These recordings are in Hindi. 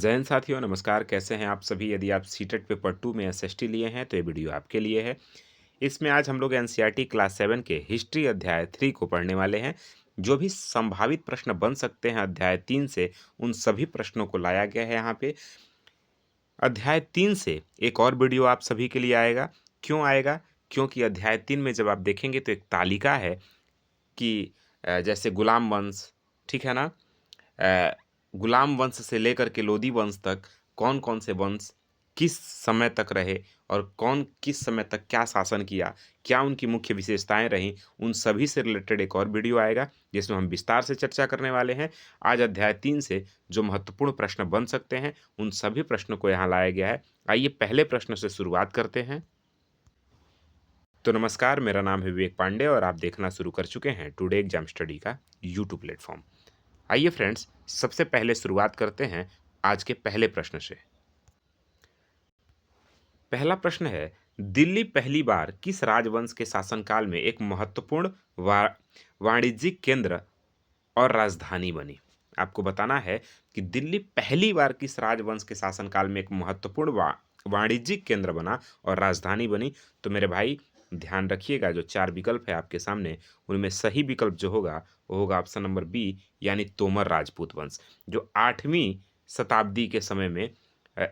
जय हिंद साथियों, नमस्कार। कैसे हैं आप सभी? यदि आप सीटेट पेपर 2 में एसएसटी लिए हैं तो ये वीडियो आपके लिए है। इसमें आज हम लोग एनसीईआरटी क्लास 7 के हिस्ट्री अध्याय 3 को पढ़ने वाले हैं। जो भी संभावित प्रश्न बन सकते हैं अध्याय 3 से, उन सभी प्रश्नों को लाया गया है यहाँ पे। अध्याय 3 से एक और वीडियो आप सभी के लिए आएगा। क्यों आएगा? क्योंकि अध्याय 3 में जब आप देखेंगे तो एक तालिका है कि जैसे गुलाम वंश, ठीक है ना? अ, गुलाम वंश से लेकर के लोदी वंश तक कौन-कौन से वंश किस समय तक रहे और कौन किस समय तक क्या शासन किया, क्या उनकी मुख्य विशेषताएँ रहीं, उन सभी से रिलेटेड एक और वीडियो आएगा, जिसमें हम विस्तार से चर्चा करने वाले हैं। आज अध्याय 3 से जो महत्वपूर्ण प्रश्न बन सकते हैं, उन सभी प्रश्नों को यहाँ लाया गया है। आइए पहले प्रश्न से शुरुआत करते हैं। तो नमस्कार, मेरा नाम है विवेक पांडे और आप देखना शुरू कर चुके हैं टुडे एग्जाम स्टडी का यूट्यूब प्लेटफॉर्म। आइए फ्रेंड्स, सबसे पहले शुरुआत करते हैं आज के पहले प्रश्न से। पहला प्रश्न है, दिल्ली पहली बार किस राजवंश के शासनकाल में एक महत्वपूर्ण वाणिज्यिक केंद्र और राजधानी बनी? आपको बताना है कि दिल्ली पहली बार किस राजवंश के शासनकाल में एक महत्वपूर्ण वाणिज्यिक केंद्र बना और राजधानी बनी। तो मेरे भाई ध्यान रखिएगा, जो 4 विकल्प है आपके सामने, उनमें सही विकल्प जो होगा वो होगा ऑप्शन नंबर बी, यानी तोमर राजपूत वंश, जो 8वीं शताब्दी के समय में अ,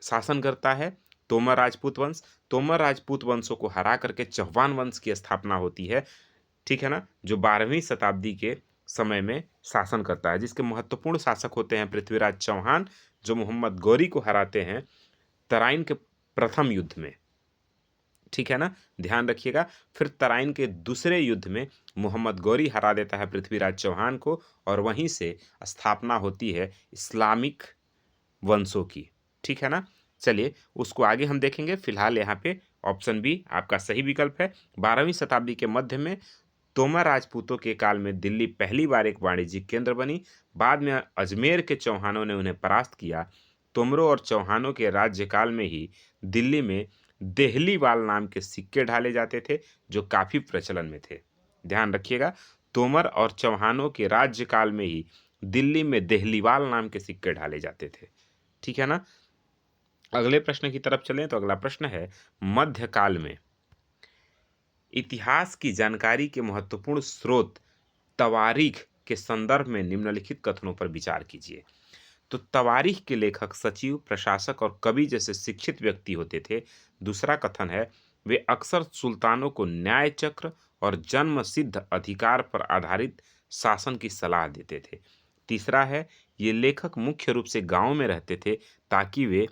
शासन करता है। तोमर राजपूत वंश, तोमर राजपूत वंशों को हरा करके चौहान वंश की स्थापना होती है, ठीक है ना? जो 12वीं शताब्दी के समय में शासन करता है, जिसके महत्वपूर्ण शासक होते हैं पृथ्वीराज चौहान, जो मोहम्मद गौरी को हराते हैं तराइन के प्रथम युद्ध में, ठीक है ना? ध्यान रखिएगा। फिर तराइन के दूसरे युद्ध में मोहम्मद गौरी हरा देता है पृथ्वीराज चौहान को, और वहीं से स्थापना होती है इस्लामिक वंशों की, ठीक है ना? चलिए उसको आगे हम देखेंगे। फिलहाल यहाँ पे ऑप्शन बी आपका सही विकल्प है। 12वीं शताब्दी के मध्य में तोमर राजपूतों के काल में दिल्ली पहली बार एक वाणिज्यिक केंद्र बनी। बाद में अजमेर के चौहानों ने उन्हें परास्त किया। तोमरों और चौहानों के राज्यकाल में ही दिल्ली में देहलीवाल नाम के सिक्के ढाले जाते थे, जो काफ़ी प्रचलन में थे। ध्यान रखिएगा, तोमर और चौहानों के राज्यकाल में ही दिल्ली में देहलीवाल नाम के सिक्के ढाले जाते थे, ठीक है ना? अगले प्रश्न की तरफ चलें तो अगला प्रश्न है, मध्यकाल में इतिहास की जानकारी के महत्वपूर्ण स्रोत तवारीख के संदर्भ में निम्नलिखित कथनों पर विचार कीजिए। तो तवारीख के लेखक सचिव, प्रशासक और कवि जैसे शिक्षित व्यक्ति होते थे। दूसरा कथन है, वे अक्सर सुल्तानों को न्याय चक्र और जन्म सिद्ध अधिकार पर आधारित शासन की सलाह देते थे। तीसरा है, ये लेखक मुख्य रूप से गांव में रहते थे ताकि वे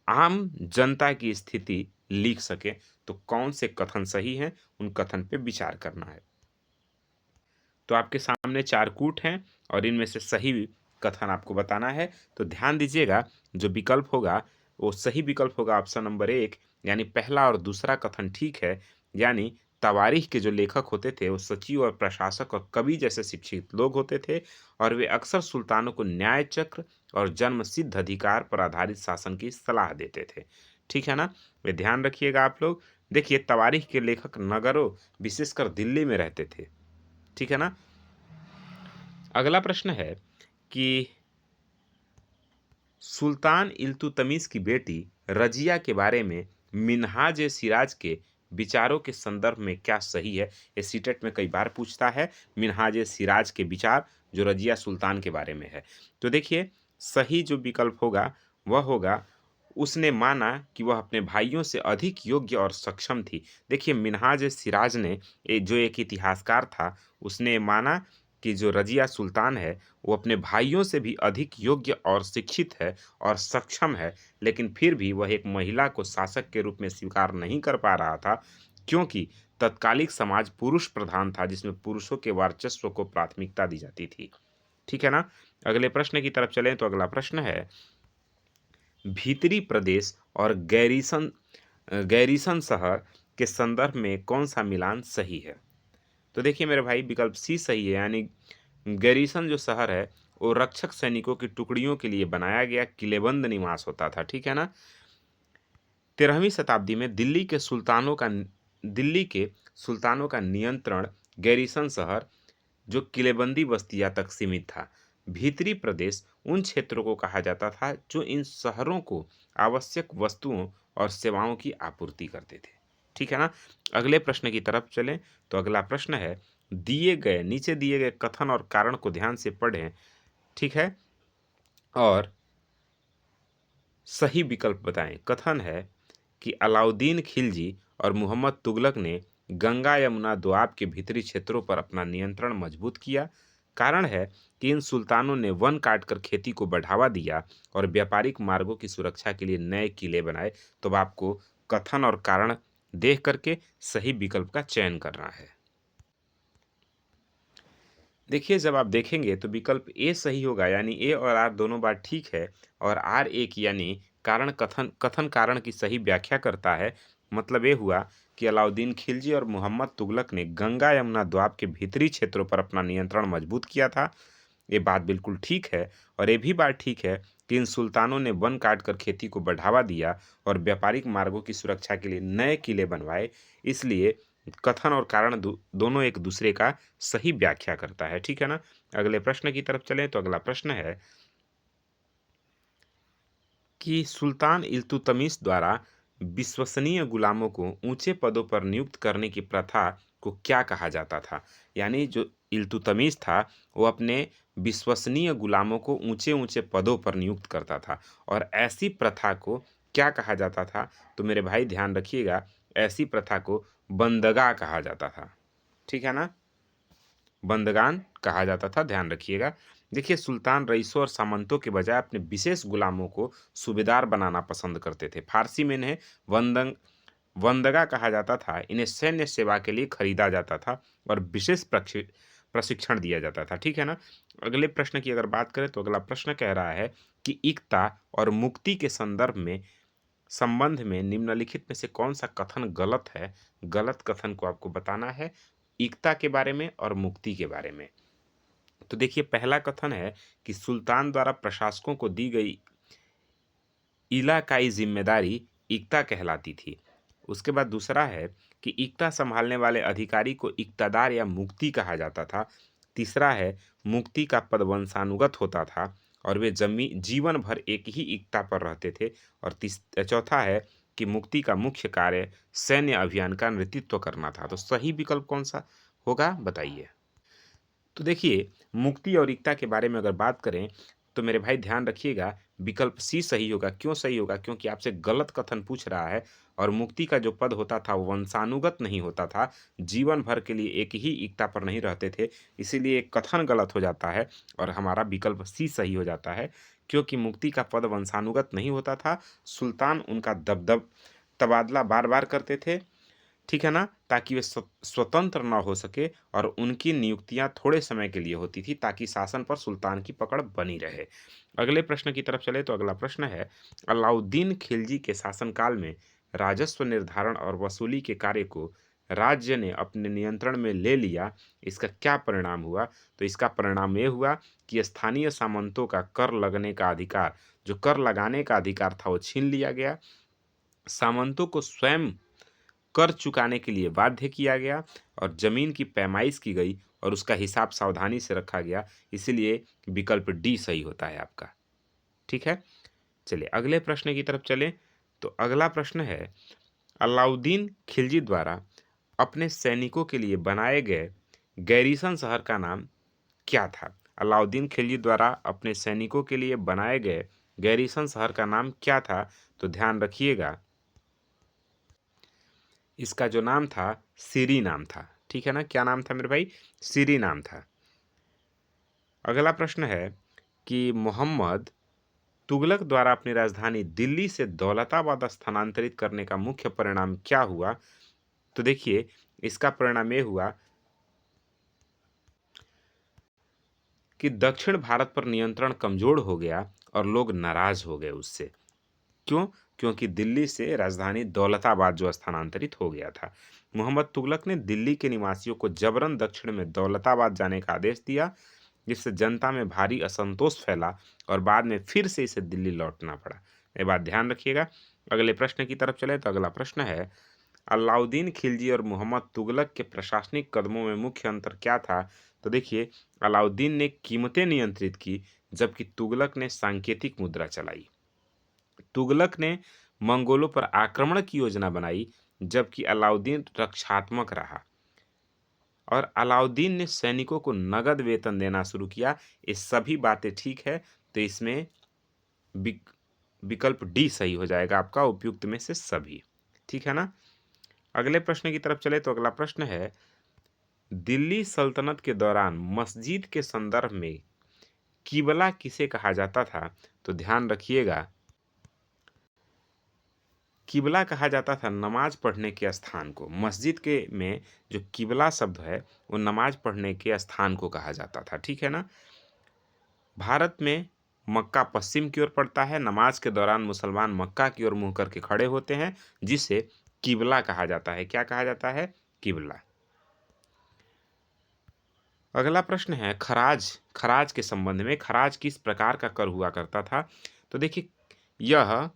आम जनता की स्थिति लिख सकें। तो कौन से कथन सही हैं, उन कथन पे विचार करना है। तो आपके सामने 4 कूट हैं और इनमें से सही कथन आपको बताना है। तो ध्यान दीजिएगा, जो विकल्प होगा वो सही विकल्प होगा ऑप्शन नंबर 1, यानी पहला और दूसरा कथन ठीक है। यानी तवारीख के जो लेखक होते थे वो सचिव और प्रशासक और कवि जैसे शिक्षित लोग होते थे, और वे अक्सर सुल्तानों को न्याय चक्र और जन्म सिद्ध अधिकार पर आधारित शासन की सलाह देते थे, ठीक है ना? वे ध्यान रखिएगा आप लोग। देखिए, तवारीख के लेखक नगरों, विशेषकर दिल्ली में रहते थे, ठीक है ना? अगला प्रश्न है कि सुल्तान इल्तुतमिश की बेटी रजिया के बारे में मिन्हाज ए सिराज के विचारों के संदर्भ में क्या सही है? ये सीटेट में कई बार पूछता है, मिन्हाज ए सिराज के विचार जो रजिया सुल्तान के बारे में है। तो देखिए, सही जो विकल्प होगा वह होगा, उसने माना कि वह अपने भाइयों से अधिक योग्य और सक्षम थी। देखिए, मिन्हाज ए सिराज ने जो एक इतिहासकार था, उसने माना कि जो रजिया सुल्तान है वो अपने भाइयों से भी अधिक योग्य और शिक्षित है और सक्षम है, लेकिन फिर भी वह एक महिला को शासक के रूप में स्वीकार नहीं कर पा रहा था, क्योंकि तत्कालिक समाज पुरुष प्रधान था, जिसमें पुरुषों के वर्चस्व को प्राथमिकता दी जाती थी, ठीक है ना? अगले प्रश्न की तरफ चलें तो अगला प्रश्न है, भीतरी प्रदेश और गैरीसन शहर के संदर्भ में कौन सा मिलान सही है? तो देखिए मेरे भाई, विकल्प सी सही है। यानी गैरीसन जो शहर है वो रक्षक सैनिकों की टुकड़ियों के लिए बनाया गया किलेबंद निवास होता था, ठीक है ना? 13वीं शताब्दी में दिल्ली के सुल्तानों का नियंत्रण गैरीसन शहर, जो किलेबंदी बस्तियां तक सीमित था। भीतरी प्रदेश उन क्षेत्रों को कहा जाता था जो इन शहरों को आवश्यक वस्तुओं और सेवाओं की आपूर्ति करते थे। ठीक है ना? अगले प्रश्न की तरफ चलें तो अगला प्रश्न है, नीचे दिए गए कथन और कारण को ध्यान से पढ़ें। ठीक है? और सही विकल्प बताएं। कथन है कि अलाउद्दीन खिलजी और मोहम्मद तुगलक ने गंगा यमुना दोआब के भीतरी क्षेत्रों पर अपना नियंत्रण मजबूत किया। कारण है कि इन सुल्तानों ने वन काटकर खेती को बढ़ावा दिया और व्यापारिक मार्गों की सुरक्षा के लिए नए किले बनाए। तो अब आपको कथन और कारण देख करके सही विकल्प का चयन करना है। देखिए, जब आप देखेंगे तो विकल्प ए सही होगा, यानी ए और आर दोनों बात ठीक है, और आर एक यानी कारण कथन कारण की सही व्याख्या करता है। मतलब ये हुआ कि अलाउद्दीन खिलजी और मोहम्मद तुगलक ने गंगा यमुना द्वीप के भीतरी क्षेत्रों पर अपना नियंत्रण मजबूत किया था। ये बात बिल्कुल ठीक है। और ये भी बात ठीक है कि इन सुल्तानों ने वन काटकर खेती को बढ़ावा दिया और व्यापारिक मार्गों की सुरक्षा के लिए नए किले बनवाए। इसलिए कथन और कारण दोनों एक दूसरे का सही व्याख्या करता है। ठीक है ना? अगले प्रश्न की तरफ चलें तो अगला प्रश्न है कि सुल्तान इल्तुतमिश द्वारा विश्वसनीय गुलामों को ऊंचे पदों पर नियुक्त करने की प्रथा को क्या कहा जाता था? यानी जो इल्तुतमिश था वो अपने विश्वसनीय गुलामों को ऊंचे ऊंचे पदों पर नियुक्त करता था, और ऐसी प्रथा को क्या कहा जाता था? तो मेरे भाई ध्यान रखिएगा, ऐसी प्रथा को बंदगा कहा जाता था। ठीक है ना? बंदगान कहा जाता था, ध्यान रखिएगा। देखिए, सुल्तान रईसों और सामंतों के बजाय अपने विशेष गुलामों को सूबेदार बनाना पसंद करते थे। फारसी में इन्हें वंदंग वंदगा कहा जाता था। इन्हें सैन्य सेवा के लिए खरीदा जाता था और विशेष प्रशिक्षण दिया जाता था। ठीक है ना? अगले प्रश्न की अगर बात करें तो अगला प्रश्न कह रहा है कि एकता और मुक्ति के संबंध में निम्नलिखित में से कौन सा कथन गलत है? गलत कथन को आपको बताना है एकता के बारे में और मुक्ति के बारे में। तो देखिए, पहला कथन है कि सुल्तान द्वारा प्रशासकों को दी गई इलाकाई जिम्मेदारी इक्ता कहलाती थी। उसके बाद दूसरा है कि इक्ता संभालने वाले अधिकारी को इक्तादार या मुक्ति कहा जाता था। तीसरा है मुक्ति का पद वंशानुगत होता था और वे जीवन भर एक ही इक्ता पर रहते थे। और चौथा है कि मुक्ति का मुख्य कार्य सैन्य अभियान का नेतृत्व करना था। तो सही विकल्प कौन सा होगा, बताइए। तो देखिए, मुक्ति और एकता के बारे में अगर बात करें तो मेरे भाई ध्यान रखिएगा, विकल्प सी सही होगा। क्यों सही होगा? क्योंकि आपसे गलत कथन पूछ रहा है और मुक्ति का जो पद होता था वो वंशानुगत नहीं होता था, जीवन भर के लिए एक ही एकता पर नहीं रहते थे। इसीलिए कथन गलत हो जाता है और हमारा विकल्प सी सही हो जाता है। क्योंकि मुक्ति का पद वंशानुगत नहीं होता था, सुल्तान उनका दबदब तबादला बार बार करते थे। ठीक है ना? ताकि वे स्वतंत्र ना हो सके, और उनकी नियुक्तियां थोड़े समय के लिए होती थी ताकि शासन पर सुल्तान की पकड़ बनी रहे। अगले प्रश्न की तरफ चले तो अगला प्रश्न है, अलाउद्दीन खिलजी के शासनकाल में राजस्व निर्धारण और वसूली के कार्य को राज्य ने अपने नियंत्रण में ले लिया। इसका क्या परिणाम हुआ? तो इसका परिणाम ये हुआ कि स्थानीय सामंतों का जो कर लगाने का अधिकार था वो छीन लिया गया। सामंतों को स्वयं कर चुकाने के लिए बाध्य किया गया और जमीन की पैमाइश की गई और उसका हिसाब सावधानी से रखा गया। इसीलिए विकल्प डी सही होता है आपका। ठीक है? चलिए अगले प्रश्न की तरफ चलें तो अगला प्रश्न है, अलाउद्दीन खिलजी द्वारा अपने सैनिकों के लिए बनाए गए गैरीसन शहर का नाम क्या था? अलाउद्दीन खिलजी द्वारा अपने सैनिकों के लिए बनाए गए गैरीसन शहर का नाम क्या था? तो ध्यान रखिएगा, इसका जो नाम था सीरी नाम था। ठीक है ना? क्या नाम था मेरे भाई? सीरी नाम था। अगला प्रश्न है कि मोहम्मद तुगलक द्वारा अपनी राजधानी दिल्ली से दौलताबाद स्थानांतरित करने का मुख्य परिणाम क्या हुआ? तो देखिए, इसका परिणाम यह हुआ कि दक्षिण भारत पर नियंत्रण कमजोर हो गया और लोग नाराज हो गए उससे। क्यों? क्योंकि दिल्ली से राजधानी दौलताबाद जो स्थानांतरित हो गया था। मोहम्मद तुगलक ने दिल्ली के निवासियों को जबरन दक्षिण में दौलताबाद जाने का आदेश दिया, जिससे जनता में भारी असंतोष फैला और बाद में फिर से इसे दिल्ली लौटना पड़ा। ये बात ध्यान रखिएगा। अगले प्रश्न की तरफ चले तो अगला प्रश्न है, अलाउद्दीन खिलजी और मोहम्मद तुगलक के प्रशासनिक कदमों में मुख्य अंतर क्या था? तो देखिए, अलाउद्दीन ने कीमतें नियंत्रित की जबकि तुगलक ने सांकेतिक मुद्रा चलाई। तुगलक ने मंगोलों पर आक्रमण की योजना बनाई, जबकि अलाउद्दीन रक्षात्मक रहा। और अलाउद्दीन ने सैनिकों को नगद वेतन देना शुरू किया। ये सभी बातें ठीक है, तो इसमें विक विकल्प डी सही हो जाएगा आपका, उपयुक्त में से सभी। ठीक है ना? अगले प्रश्न की तरफ चले तो अगला प्रश्न है, दिल्ली सल्तनत के दौरान मस्जिद के संदर्भ में किबला किसे कहा जाता था? तो ध्यान रखिएगा, किबला कहा जाता था नमाज पढ़ने के स्थान को। मस्जिद के में जो किबला शब्द है वो नमाज पढ़ने के स्थान को कहा जाता था। ठीक है ना? भारत में मक्का पश्चिम की ओर पड़ता है। नमाज के दौरान मुसलमान मक्का की ओर मुंह करके खड़े होते हैं, जिसे किबला कहा जाता है। क्या कहा जाता है? किबला। अगला प्रश्न है खराज। खराज के संबंध में, खराज किस प्रकार का कर हुआ करता था? तो देखिए, यह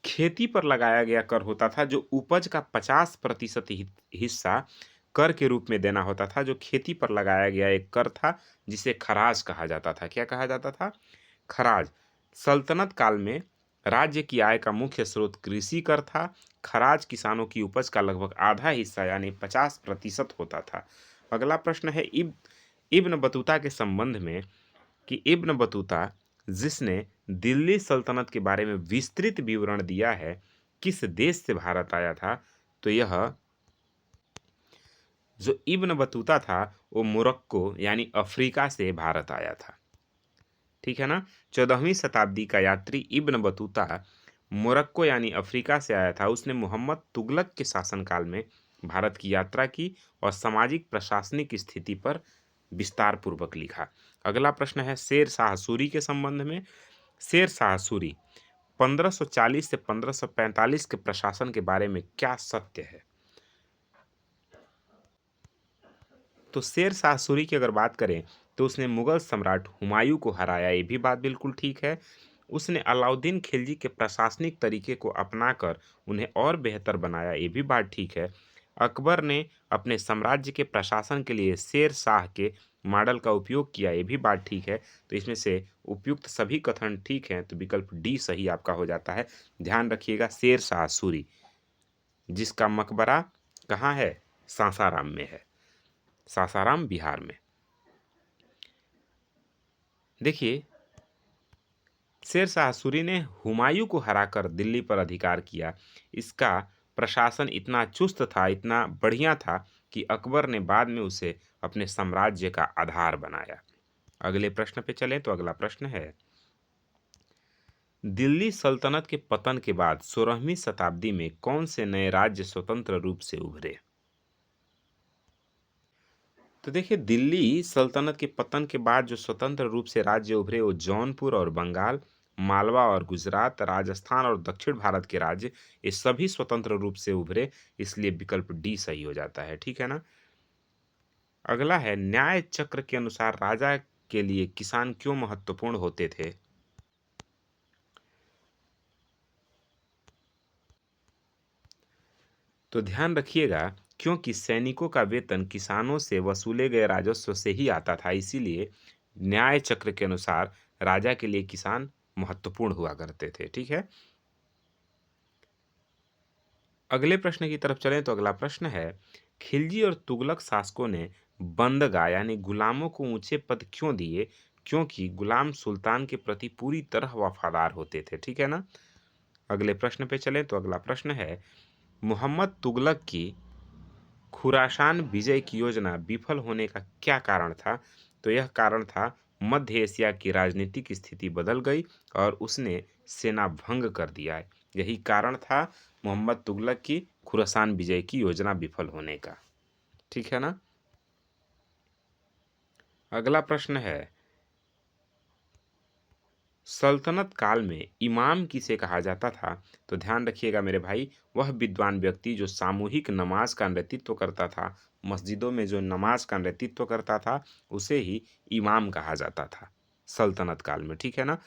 खेती पर लगाया गया कर होता था, जो उपज का 50% हिस्सा कर के रूप में देना होता था। जो खेती पर लगाया गया एक कर था, जिसे खराज कहा जाता था। क्या कहा जाता था? खराज। सल्तनत काल में राज्य की आय का मुख्य स्रोत कृषि कर था। खराज किसानों की उपज का लगभग आधा हिस्सा यानी 50% होता था। अगला प्रश्न है इब्न बतूता के संबंध में, कि इब्न बतूता जिसने दिल्ली सल्तनत के बारे में विस्तृत विवरण दिया है, किस देश से भारत आया था? तो यह जो इब्न बतूता था वो मोरक्को यानी अफ्रीका से भारत आया था। ठीक है ना? 14वीं शताब्दी का यात्री इब्न बतूता मोरक्को यानी अफ्रीका से आया था। उसने मोहम्मद तुगलक के शासनकाल में भारत की यात्रा की और सामाजिक प्रशासनिक स्थिति पर विस्तार पूर्वक लिखा। अगला प्रश्न है शेर शाह सूरी के संबंध में। शेर शाह सूरी 1540 से 1545 के प्रशासन के बारे में क्या सत्य है? तो शेर शाह सूरी की अगर बात करें तो उसने मुगल सम्राट हुमायूं को हराया, ये भी बात बिल्कुल ठीक है। उसने अलाउद्दीन खिलजी के प्रशासनिक तरीके को अपनाकर उन्हें और बेहतर बनाया, ये भी बात ठीक है। अकबर ने अपने साम्राज्य के प्रशासन के लिए शेर शाह के मॉडल का उपयोग किया, ये भी बात ठीक है। तो इसमें से उपयुक्त सभी कथन ठीक हैं, तो विकल्प डी सही आपका हो जाता है। ध्यान रखिएगा, शेर शाह सूरी, जिसका मकबरा कहाँ है? सासाराम में है, सासाराम बिहार में। देखिए, शेर शाह सूरी ने हुमायूं को हराकर दिल्ली पर अधिकार किया। इसका प्रशासन इतना चुस्त था, इतना बढ़िया था कि अकबर ने बाद में उसे अपने साम्राज्य का आधार बनाया। अगले प्रश्न पे चलें तो अगला प्रश्न है, दिल्ली सल्तनत के पतन के बाद 16वीं शताब्दी में कौन से नए राज्य स्वतंत्र रूप से उभरे? तो देखिए, दिल्ली सल्तनत के पतन के बाद जो स्वतंत्र रूप से राज्य उभरे वो जौनपुर और बंगाल, मालवा और गुजरात, राजस्थान और दक्षिण भारत के राज्य, ये सभी स्वतंत्र रूप से उभरे। इसलिए विकल्प डी सही हो जाता है। ठीक है ना? अगला है न्याय चक्र के अनुसार राजा के लिए किसान क्यों महत्वपूर्ण होते थे? तो ध्यान रखिएगा, क्योंकि सैनिकों का वेतन किसानों से वसूले गए राजस्व से ही आता था, इसीलिए न्याय चक्र के अनुसार राजा के लिए किसान महत्वपूर्ण हुआ करते थे। ठीक है? अगले प्रश्न की तरफ चलें तो अगला प्रश्न है, खिलजी और तुगलक शासकों ने बंदगा यानी गुलामों को ऊंचे पद क्यों दिए? क्योंकि गुलाम सुल्तान के प्रति पूरी तरह वफादार होते थे। ठीक है ना? अगले प्रश्न पे चलें तो अगला प्रश्न है, मोहम्मद तुगलक की खुरासान विजय की योजना विफल होने का क्या कारण था? तो यह कारण था मध्य एशिया की राजनीतिक स्थिति बदल गई और उसने सेना भंग कर दिया। यही कारण था मोहम्मद तुगलक की खुरासान विजय की योजना विफल होने का। ठीक है ना? अगला प्रश्न है, सल्तनत काल में इमाम किसे कहा जाता था? तो ध्यान रखिएगा मेरे भाई, वह विद्वान व्यक्ति जो सामूहिक नमाज का नेतृत्व करता था, मस्जिदों में जो नमाज का नेतृत्व करता था, उसे ही इमाम कहा जाता था सल्तनत काल में। ठीक है ना?